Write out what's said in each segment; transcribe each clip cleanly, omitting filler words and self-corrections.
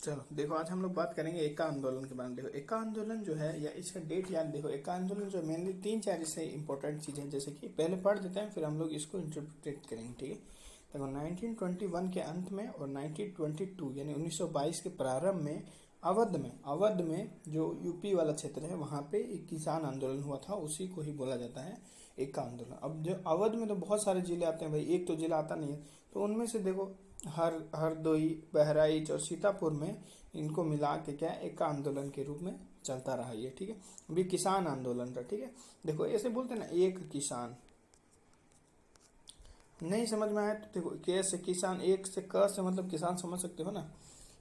चलो देखो, आज हम लोग बात करेंगे एका आंदोलन के बारे में। देखो एका आंदोलन जो है, या इसका डेट याद देखो। एका आंदोलन जो मेनली 3-4 इससे इंपॉर्टेंट चीजें, जैसे कि पहले पढ़ देते हैं, फिर हम लोग इसको इंटरप्रेट करेंगे, ठीक है। देखो 1921 के अंत में और 1922 यानी 1922 के प्रारंभ में अवध में जो यूपी वाला क्षेत्र है, वहां पे एक किसान आंदोलन हुआ था, उसी को ही बोला जाता है एका आंदोलन। अब जो अवध में तो बहुत सारे जिले आते हैं भाई, एक तो जिला आता नहीं है, तो उनमें से देखो हरदोई, बहराइच और सीतापुर में इनको मिला के क्या एका आंदोलन के रूप में चलता रहा ये, ठीक है। भी किसान आंदोलन था, ठीक है। देखो ऐसे बोलते हैं ना, एक किसान, नहीं समझ में आया तो देखो के से किसान, एक से क से मतलब किसान समझ सकते हो ना,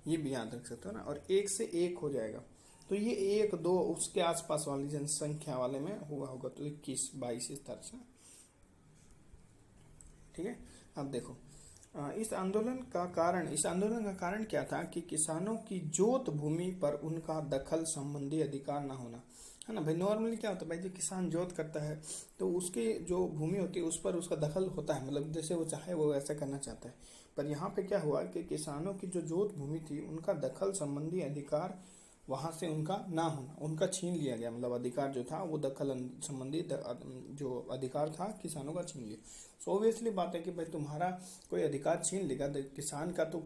ये भी याद रख सकते हो ना। और एक से एक हो जाएगा, तो ये 1, 2 उसके आसपास वाली जनसंख्या वाले में हुआ होगा, तो 21, 22 इस तरह से, ठीक है। अब देखो इस आंदोलन का कारण क्या था कि किसानों की जोत भूमि पर उनका दखल संबंधी अधिकार ना होना, है ना भाई। नॉर्मली क्या होता है भाई, जो किसान जोत करता है तो उसके जो भूमि होती है उस पर उसका दखल होता है, मतलब जैसे वो चाहे वो ऐसा करना चाहता है। पर यहाँ पे क्या हुआ कि किसानों की जो जोत भूमि थी उनका दखल संबंधी अधिकार वहां से उनका ना होना, उनका छीन लिया गया, मतलब अधिकार जो था वो दखल संबंधी जो अधिकार था किसानों का छीन लिया। सो ऑब्वियसली बात है कि भाई तुम्हारा कोई अधिकार छीन लेगा किसान का तो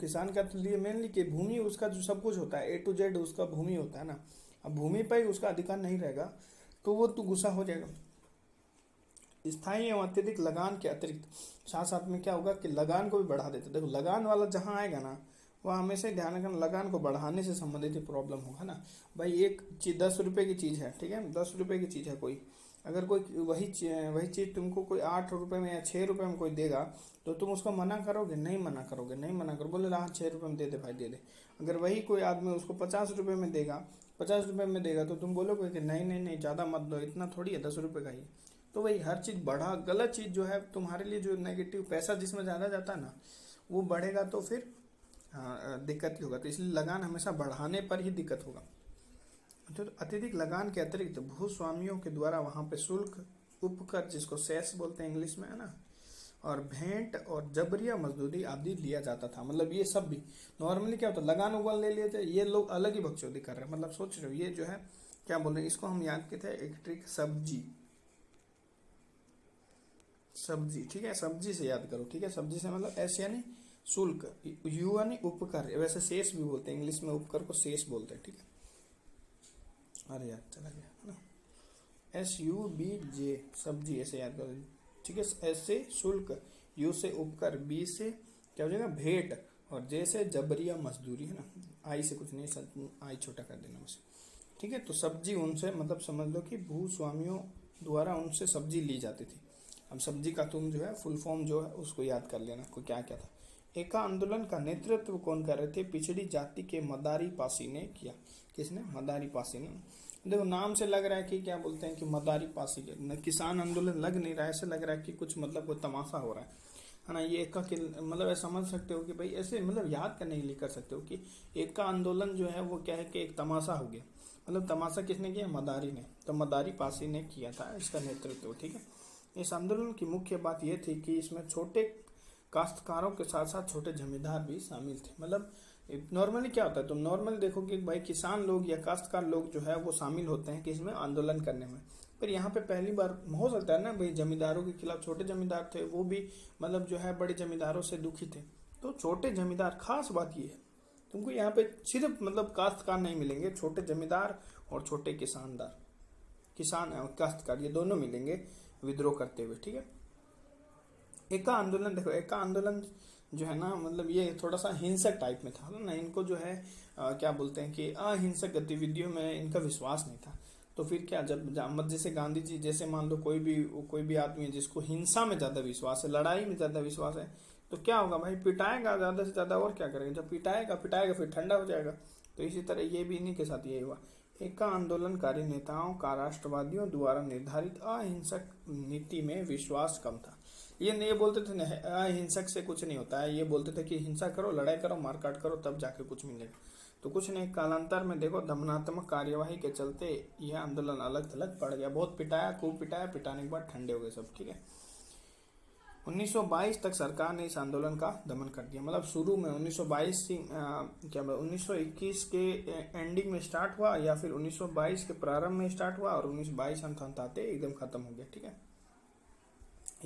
लिए मेनली कि भूमि उसका जो सब कुछ होता है A to Z उसका भूमि होता है ना। अब भूमि पर ही उसका अधिकार नहीं रहेगा तो वो तो गुस्सा हो जाएगा। स्थायी एवं अत्यधिक लगान के अतिरिक्त साथ साथ में क्या होगा कि लगान को भी बढ़ा देते। देखो लगान वाला जहां आएगा ना, वह हमेशा ध्यान रखना, लगान को बढ़ाने से संबंधित प्रॉब्लम होगा ना भाई। एक चीज 10 रुपए की चीज है, ठीक है, 10 रुपए की चीज है कोई, अगर कोई वही चीज तुमको कोई 8 रुपए में या 6 रुपए में कोई देगा तो तुम उसको मना करोगे? नहीं मना करोगे, बोले हाँ 6 रुपए में दे दे भाई दे दे। अगर वही कोई आदमी उसको 50 रुपए में देगा, 50 रुपए में देगा तो तुम बोलोगे कि नहीं नहीं नहीं ज्यादा मत दो, इतना थोड़ी है, 10 रुपए का ही। तो वही हर चीज बढ़ा, गलत चीज जो है तुम्हारे लिए जो नेगेटिव पैसा जिसमें ज्यादा जाता है ना वो बढ़ेगा तो फिर दिक्कत ही होगा। तो इसलिए लगान हमेशा बढ़ाने पर ही दिक्कत होगा। तो अत्यधिक लगान के अतिरिक्त भूस्वामियों के द्वारा वहां पे शुल्क, उपकर जिसको सेस बोलते हैं इंग्लिश में, है ना, और भेंट और जबरिया मजदूरी आदि लिया जाता था। मतलब ये सब भी नॉर्मली क्या होता है, लगान उगल ले लिए थे, ये लोग अलग ही बकचोदी कर रहे हैं। मतलब सोच रहे हो ये जो है क्या बोल रहे हैं, इसको हम याद किए थे एक ट्रिक, सब्जी, ठीक है, सब्जी से याद करो, ठीक है। सब्जी से मतलब एस यानी शुल्क, यू यानी उपकर, वैसे शेष भी बोलते हैं इंग्लिश में, उपकर को शेष बोलते हैं, ठीक है। अरे यार चला गया, है ना, SUBJ सब्जी, ऐसे याद करो, ठीक है। एस से शुल्क, यू से उपकर, बी से क्या हो जाएगा भेंट, और जे से जबरिया मजदूरी, है ना। आई से कुछ नहीं, आई छोटा कर देना बस, ठीक है। तो सब्जी उनसे मतलब समझ लो कि भूस्वामियों द्वारा उनसे सब्जी ली जाती थी। अब सब्जी का तुम जो है फुल फॉर्म जो है उसको याद कर लेना, को क्या क्या था। एका आंदोलन का नेतृत्व कौन कर रहे थे? पिछड़ी जाति के मदारी पासी ने किया। किसने? मदारी पासी ने। देखो नाम से लग रहा है कि क्या बोलते हैं कि मदारी पासी के, किसान आंदोलन लग नहीं रहा है, ऐसे लग रहा है कि कुछ मतलब कोई तमाशा हो रहा है ना। ये एका के मतलब समझ सकते हो कि भाई ऐसे मतलब याद करने के लिए कर सकते हो कि एका आंदोलन जो है वो क्या है कि एक तमाशा हो गया। मतलब तमाशा किसने किया? मदारी ने। तो मदारी पासी ने किया था इसका नेतृत्व, ठीक है। इस आंदोलन की मुख्य बात यह थी कि इसमें छोटे काश्तकारों के साथ साथ छोटे जमींदार भी शामिल थे। मतलब नॉर्मली क्या होता है, तुम नॉर्मली देखो कि भाई किसान लोग या काश्तकार लोग जो है वो शामिल होते हैं कि इसमें आंदोलन करने में। पर यहाँ पे पहली बार हो सकता है ना भाई, जमींदारों के खिलाफ छोटे जमींदार थे, वो भी मतलब जो है बड़े जमींदारों से दुखी थे। तो छोटे जमींदार, खास बात ये है तुमको यहाँ पे सिर्फ मतलब काश्तकार नहीं मिलेंगे, छोटे जमींदार और छोटे किसान और काश्तकार ये दोनों मिलेंगे विद्रोह करते हुए, ठीक है। एका आंदोलन देखो, एका आंदोलन जो है ना मतलब ये थोड़ा सा हिंसक टाइप में था ना। इनको जो है क्या बोलते हैं कि अहिंसक गतिविधियों में इनका विश्वास नहीं था। तो फिर क्या, जब जैसे गांधी जी जैसे मान लो कोई भी आदमी है जिसको हिंसा में ज्यादा विश्वास है, लड़ाई में ज्यादा विश्वास है, तो क्या होगा भाई, पिटाएगा ज्यादा से ज्यादा, और क्या करेगा, जब पिटाएगा फिर ठंडा हो जाएगा। तो इसी तरह ये भी इन्हीं के साथ यही हुआ। एका आंदोलनकारी नेताओं का राष्ट्रवादियों द्वारा निर्धारित अहिंसक नीति में विश्वास कम था। ये नहीं बोलते थे अहिंसक से कुछ नहीं होता है, ये बोलते थे कि हिंसा करो, लड़ाई करो, मारकाट करो, तब जाके कुछ मिलेगा। तो कुछ नहीं, कालांतर में देखो दमनात्मक कार्यवाही के चलते यह आंदोलन अलग थलग पड़ गया। बहुत पिटाया, खूब पिटाया, पिटाने के बाद ठंडे हो गए सब, ठीक है। 1922 तक सरकार ने इस आंदोलन का दमन कर दिया। मतलब शुरू में 1922 क्या 1921 के एंडिंग में स्टार्ट हुआ, या फिर 1922 के प्रारंभ में स्टार्ट हुआ और 1922 अंत आते एकदम खत्म हो गया। ठीक है,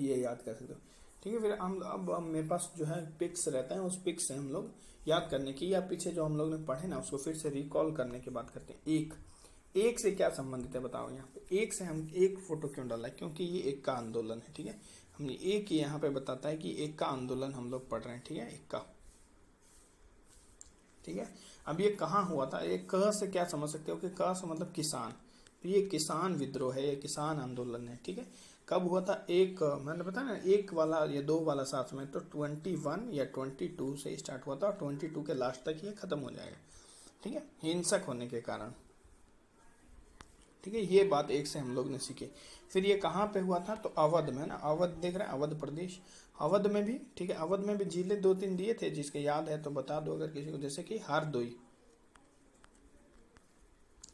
ये याद कर सकते हो। ठीक है, फिर हम अब मेरे पास जो है पिक्स रहता है, उस पिक्स से हम लोग याद करने की, या पीछे जो हम लोग ने पढ़े ना उसको फिर से रिकॉल करने की बात करते हैं। एक से क्या संबंधित है बताओ। यहाँ पे एक से हम एक फोटो क्यों डाला है, क्योंकि ये एक का आंदोलन है। ठीक है, हमने एक यहाँ पे बताता है कि एक का आंदोलन हम लोग पढ़ रहे हैं। ठीक है, एक का। ठीक है, अब ये कहाँ हुआ था, एक क से क्या समझ सकते हो कि क से मतलब किसान, तो ये किसान विद्रोह है, ये किसान आंदोलन है। ठीक है, कब हुआ था, एक मैंने बताया ना एक वाला या दो वाला साथ में, तो 21 या 22 से स्टार्ट हुआ था और 22 के लास्ट तक ये खत्म हो जाएगा। ठीक है, हिंसक होने के कारण। ठीक है, ये बात एक से हम लोग ने सीखी। फिर ये कहाँ पे हुआ था, तो अवध में ना, अवध देख रहे हैं, अवध प्रदेश, अवध में भी। ठीक है, अवध में भी जिले 2-3 दिए थे, जिसके याद है तो बता दो अगर किसी को, जैसे कि हरदोई।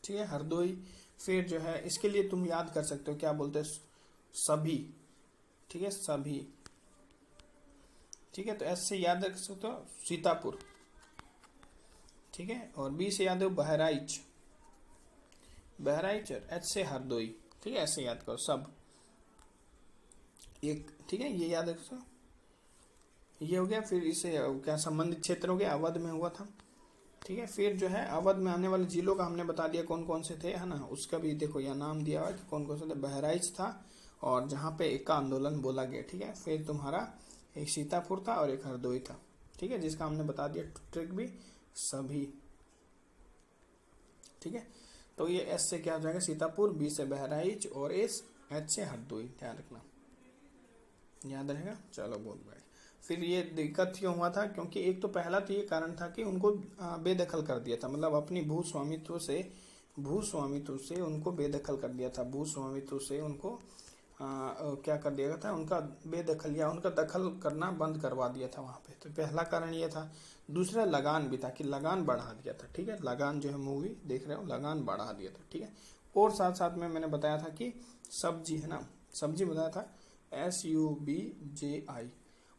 ठीक है, हरदोई। फिर जो है इसके लिए तुम याद कर सकते हो, क्या बोलते हैं, सभी। ठीक है, सभी। ठीक है, तो एस से याद रख सकते हो सीतापुर। ठीक है, और बी से याद हो बहराइच, बहराइच, और एच से हरदोई। ठीक है, ऐसे याद करो सब एक। ठीक है, ये याद रखो, ये हो गया। फिर इसे क्या संबंधित क्षेत्र हो गया, अवध में हुआ था। ठीक है, फिर जो है अवध में आने वाले जिलों का हमने बता दिया कौन कौन से थे, है ना, उसका भी देखो यह नाम दिया हुआ कि कौन कौन से थे। बहराइच था और जहाँ पे एक का आंदोलन बोला गया। ठीक है, फिर तुम्हारा एक सीतापुर था और एक हरदोई था। ठीक है, जिसका हमने बता दिया ट्रिक भी, सभी। ठीक है, तो ये एस से क्या हो जाएगा, सीतापुर, बी से बहराइच और एच से हरदोई। ध्यान रखना, याद रहेगा। चलो बोल भाई। फिर ये दिक्कत क्यों हुआ था, क्योंकि एक तो पहला तो ये कारण था कि उनको बेदखल कर दिया था, मतलब अपनी भूस्वामित्व से उनको बेदखल कर दिया था। भूस्वामित्व से उनको क्या कर दिया था, उनका बेदखल या उनका दखल करना बंद करवा दिया था वहाँ पे। तो पहला कारण ये था। दूसरा लगान भी था कि लगान बढ़ा दिया था। ठीक है, लगान जो है मूवी देख रहे हो, लगान बढ़ा दिया था। ठीक है, और साथ साथ में मैंने बताया था कि सब्जी है ना, सब्जी बताया था SUBJI।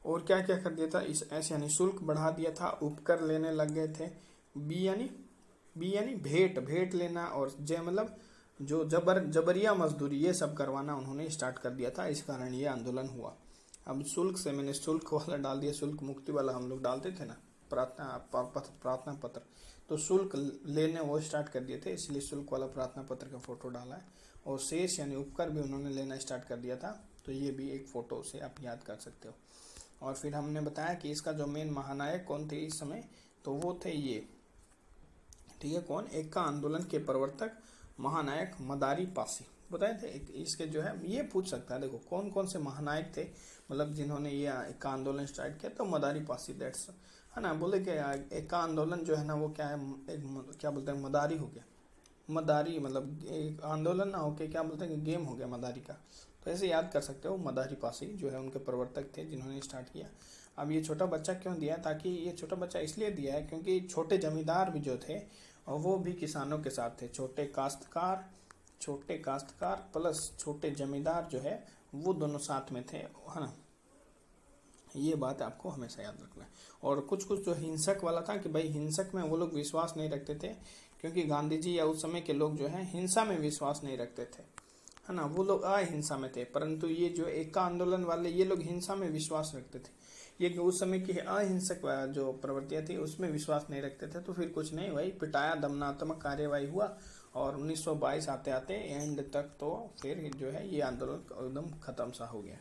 और क्या क्या कर दिया था, इस एस यानी शुल्क बढ़ा दिया था, उपकर लेने लग गए थे। बी यानी भेंट लेना, और जे मतलब जो जबरिया मजदूरी ये सब करवाना उन्होंने स्टार्ट कर दिया था। इस कारण ये आंदोलन हुआ। अब शुल्क से मैंने शुल्क वाला डाल दिया, शुल्क मुक्ति वाला हम लोग डालते थे ना, प्रार्थना पत्र, तो शुल्क लेने वो स्टार्ट कर दिए थे, इसलिए शुल्क वाला प्रार्थना पत्र का फोटो डाला है। और शेष यानी उपकर भी उन्होंने लेना स्टार्ट कर दिया था, तो ये भी एक फोटो से आप याद कर सकते हो। और फिर हमने बताया कि इसका जो मेन महानायक कौन थे इस समय, तो वो थे ये। ठीक है, कौन, एक का आंदोलन के प्रवर्तक महानायक मदारी पासी बताए थे। इसके जो है ये पूछ सकता है, देखो कौन कौन से महानायक थे, मतलब जिन्होंने ये एक का आंदोलन स्टार्ट किया, तो मदारी पासी, दैट्स है ना। बोले कि एक का आंदोलन जो है ना वो क्या है, एक क्या बोलते हैं, मदारी हो गया। मदारी मतलब एक आंदोलन ना होके क्या बोलते हैं, गेम हो गया मदारी का। तो ऐसे याद कर सकते हो, मदारी पासी जो है उनके प्रवर्तक थे जिन्होंने स्टार्ट किया। अब ये छोटा बच्चा क्यों दिया, ताकि ये छोटा बच्चा इसलिए दिया है क्योंकि छोटे जमींदार भी जो थे और वो भी किसानों के साथ थे। छोटे काश्तकार प्लस छोटे जमींदार जो है वो दोनों साथ में थे, है ना। ये बात आपको हमेशा याद रखना है। और कुछ जो हिंसक वाला था कि भाई हिंसक में वो लोग विश्वास नहीं रखते थे, क्योंकि गांधी जी या उस समय के लोग जो है हिंसा में विश्वास नहीं रखते थे, है ना। वो लोग अहिंसा में थे, परंतु ये जो एक का आंदोलन वाले ये लोग हिंसा में विश्वास रखते थे। ये उस समय की अहिंसक जो प्रवृत्तियां थी उसमें विश्वास नहीं रखते थे। तो फिर कुछ नहीं भाई, पिटाया, दमनात्मक कार्यवाही हुआ और 1922 आते आते एंड तक तो फिर जो है ये आंदोलन एकदम खत्म सा हो गया।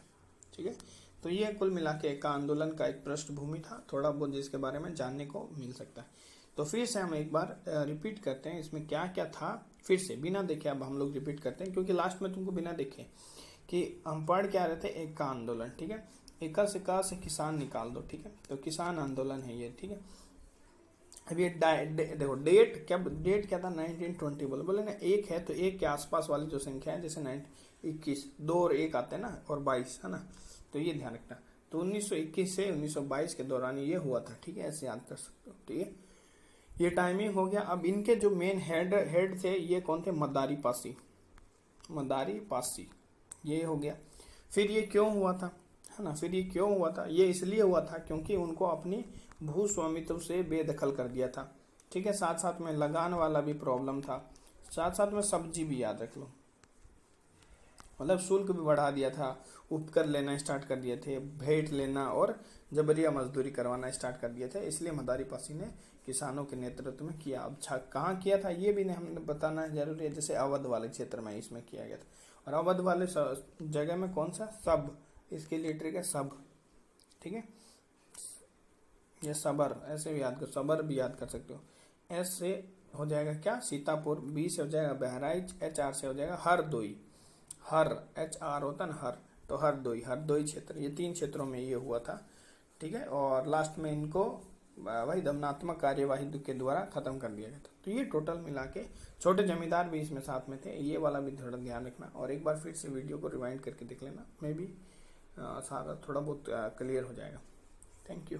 ठीक है, तो ये कुल मिला के एक आंदोलन का एक पृष्ठभूमि था, थोड़ा बहुत जिसके बारे में जानने को मिल सकता है। तो फिर से हम एक बार रिपीट करते हैं इसमें क्या क्या था, फिर से बिना देखे अब हम लोग रिपीट करते हैं, क्योंकि लास्ट में तुमको बिना देखे कि हम पढ़ क्या रहे थे, एक का आंदोलन। ठीक है, एक से किसान निकाल दो। ठीक है, तो किसान आंदोलन है ये। ठीक है, अब ये देखो डेट क्या था, 1920 बोले ना, एक है तो एक के आसपास वाली जो संख्या है, जैसे 21, 2 और 1 आते हैं ना, और 22, है ना, तो ये ध्यान रखना। तो 1921 से 1922 के दौरान ये हुआ था। ठीक है, ऐसे याद कर सकते हो। ठीक है, ये टाइमिंग हो गया। अब इनके जो मेन हेड थे ये कौन थे, मदारी पासी, ये हो गया। फिर ये क्यों हुआ था, है ना। फिर ये क्यों हुआ था, ये इसलिए हुआ था क्योंकि उनको अपनी भू स्वामित्व से बेदखल कर दिया था, ठीक है। साथ साथ में लगान वाला भी प्रॉब्लम था, साथ साथ में सब्जी भी याद रख लो, मतलब शुल्क भी बढ़ा दिया था, उपकर लेना स्टार्ट कर दिए थे, भेंट लेना और जबरिया मजदूरी करवाना स्टार्ट कर दिए थे। इसलिए मदारी पासी ने किसानों के नेतृत्व में किया। अब कहाँ किया था ये भी हमने बताना जरूरी है। जैसे अवध वाले क्षेत्र में इसमें किया गया था, और अवध वाले जगह में कौन सा, सब, इसके लिए ट्रिक है सब, ठीक है। ये सबर ऐसे भी याद कर, सबर भी याद कर सकते हो। एस से हो जाएगा क्या, सीतापुर, बी से हो जाएगा बहराइच, एच आर से हो जाएगा हरदोई, हर एच आर होता ना हर, तो हरदोई क्षेत्र, ये 3 क्षेत्रों में ये हुआ था, ठीक है। और लास्ट में इनको वही दमनात्मक कार्यवाही के द्वारा खत्म कर दिया गया था। तो ये टोटल मिला के छोटे जमींदार भी इसमें साथ में थे, ये वाला भी थोड़ा ध्यान रखना। और एक बार फिर से वीडियो को रिवाइंड करके देख लेना, मे बी सारा थोड़ा बहुत क्लियर हो जाएगा। Thank you.